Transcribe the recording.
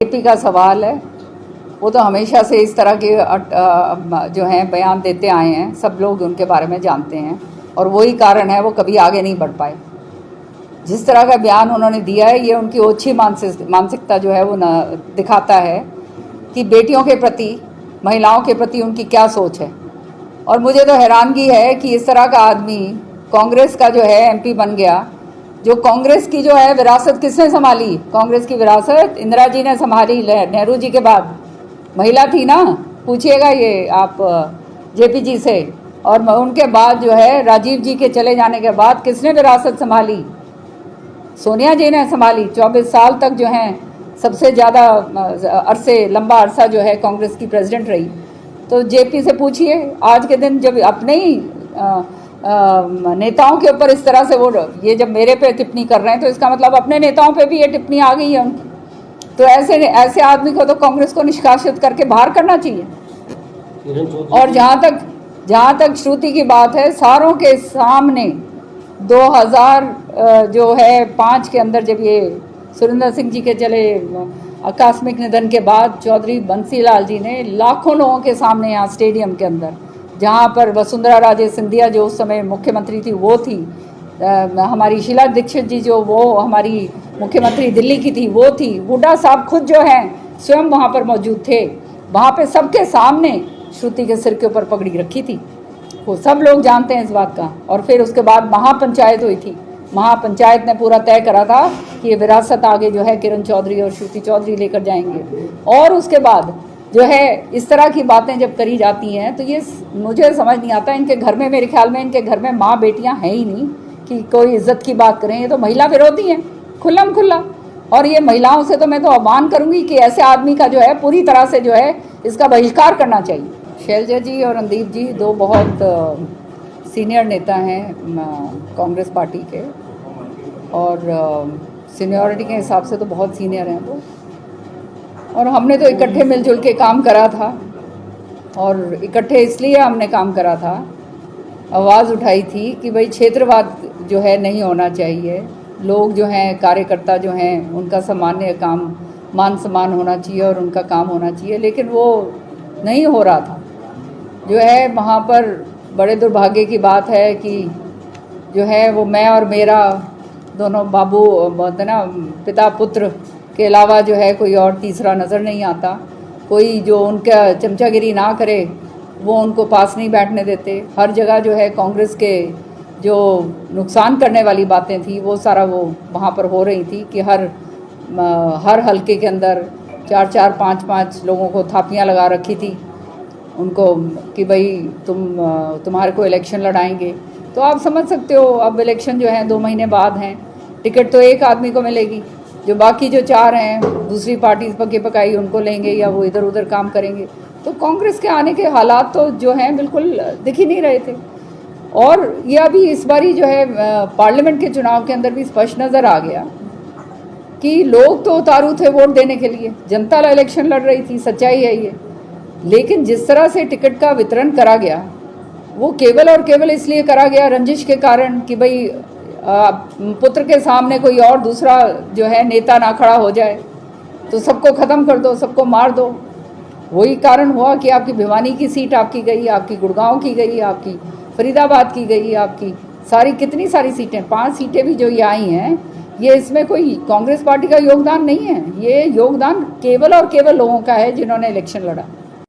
JP का सवाल है, वो तो हमेशा से इस तरह के जो हैं बयान देते आए हैं, सब लोग उनके बारे में जानते हैं और वही कारण है वो कभी आगे नहीं बढ़ पाए। जिस तरह का बयान उन्होंने दिया है ये उनकी ओछी मानसिकता जो है वो दिखाता है कि बेटियों के प्रति, महिलाओं के प्रति उनकी क्या सोच है। और मुझे तो हैरानगी है कि इस तरह का आदमी कांग्रेस का जो है एमपी बन गया। जो कांग्रेस की जो है विरासत किसने संभाली? कांग्रेस की विरासत इंदिरा जी ने संभाली, नेहरू जी के बाद महिला थी ना, पूछिएगा ये आप जेपी जी से। और उनके बाद जो है राजीव जी के चले जाने के बाद किसने विरासत संभाली? सोनिया जी ने संभाली। 24 साल तक जो हैं सबसे ज़्यादा अरसे, लंबा अरसा जो है कांग्रेस की प्रेसिडेंट रही। तो जेपी से पूछिए, आज के दिन जब अपने ही नेताओं के ऊपर इस तरह से वो ये जब मेरे पे टिप्पणी कर रहे हैं तो इसका मतलब अपने नेताओं पे भी ये टिप्पणी आ गई है उनकी। तो ऐसे आदमी को तो कांग्रेस को निष्कासित करके बाहर करना चाहिए। और जहाँ तक श्रुति की बात है, सारों के सामने 2005 के अंदर जब ये सुरेंद्र सिंह जी के चले आकस्मिक निधन के बाद चौधरी बंसीलाल जी ने लाखों लोगों के सामने यहाँ स्टेडियम के अंदर, जहाँ पर वसुंधरा राजे सिंधिया जो उस समय मुख्यमंत्री थी वो थी, हमारी शीला दीक्षित जी जो वो हमारी मुख्यमंत्री दिल्ली की थी वो थी, हुड्डा साहब खुद जो हैं स्वयं वहाँ पर मौजूद थे। वहाँ पे सबके सामने श्रुति के सिर के ऊपर पगड़ी रखी थी, वो सब लोग जानते हैं इस बात का। और फिर उसके बाद महापंचायत हुई थी, महापंचायत ने पूरा तय करा था कि ये विरासत आगे जो है किरण चौधरी और श्रुति चौधरी लेकर जाएंगे। और उसके बाद जो है इस तरह की बातें जब करी जाती हैं तो ये मुझे समझ नहीं आता। इनके घर में, मेरे ख्याल में इनके घर में माँ बेटियां हैं ही नहीं कि कोई इज्जत की बात करें। ये तो महिला विरोधी हैं खुल्लम खुल्ला। और ये महिलाओं से तो मैं तो आह्वान करूंगी कि ऐसे आदमी का जो है पूरी तरह से जो है इसका बहिष्कार करना चाहिए। शैलजा जी और रणदीप जी दो बहुत सीनियर नेता हैं कांग्रेस पार्टी के, और सीनियरिटी के हिसाब से तो बहुत सीनियर हैं वो। और हमने तो इकट्ठे मिलजुल के काम करा था, और इकट्ठे इसलिए हमने काम करा था, आवाज़ उठाई थी कि भाई क्षेत्रवाद जो है नहीं होना चाहिए। लोग जो हैं, कार्यकर्ता जो हैं, उनका सामान्य काम, मान सम्मान होना चाहिए और उनका काम होना चाहिए। लेकिन वो नहीं हो रहा था जो है। वहाँ पर बड़े दुर्भाग्य की बात है कि जो है वो मैं और मेरा दोनों बाबू बोलते ना, पिता पुत्र के अलावा जो है कोई और तीसरा नज़र नहीं आता। कोई जो उनका चमचागिरी ना करे वो उनको पास नहीं बैठने देते। हर जगह जो है कांग्रेस के जो नुकसान करने वाली बातें थी वो सारा वो वहाँ पर हो रही थी कि हर हलके के अंदर 4-4, 5-5 लोगों को थापियाँ लगा रखी थी उनको कि भाई तुम्हारे को इलेक्शन लड़ाएंगे। तो आप समझ सकते हो, अब इलेक्शन जो है 2 महीने बाद हैं, टिकट तो एक आदमी को मिलेगी, जो बाकी जो 4 हैं दूसरी पार्टी पकी पकाई उनको लेंगे या वो इधर उधर काम करेंगे। तो कांग्रेस के आने के हालात तो जो हैं बिल्कुल दिख ही नहीं रहे थे। और यह अभी इस बारी जो है पार्लियामेंट के चुनाव के अंदर भी स्पष्ट नज़र आ गया कि लोग तो उतारू थे वोट देने के लिए, जनता इलेक्शन लड़ रही थी, सच्चाई है ये। लेकिन जिस तरह से टिकट का वितरण करा गया वो केवल और केवल इसलिए करा गया रंजिश के कारण कि भाई पुत्र के सामने कोई और दूसरा जो है नेता ना खड़ा हो जाए तो सबको ख़त्म कर दो, सबको मार दो। वही कारण हुआ कि आपकी भिवानी की सीट आपकी गई, आपकी गुड़गांव की गई, आपकी फरीदाबाद की गई, आपकी सारी कितनी सारी सीटें, 5 सीटें भी जो ये आई हैं, ये इसमें कोई कांग्रेस पार्टी का योगदान नहीं है। ये योगदान केवल और केवल लोगों का है जिन्होंने इलेक्शन लड़ा।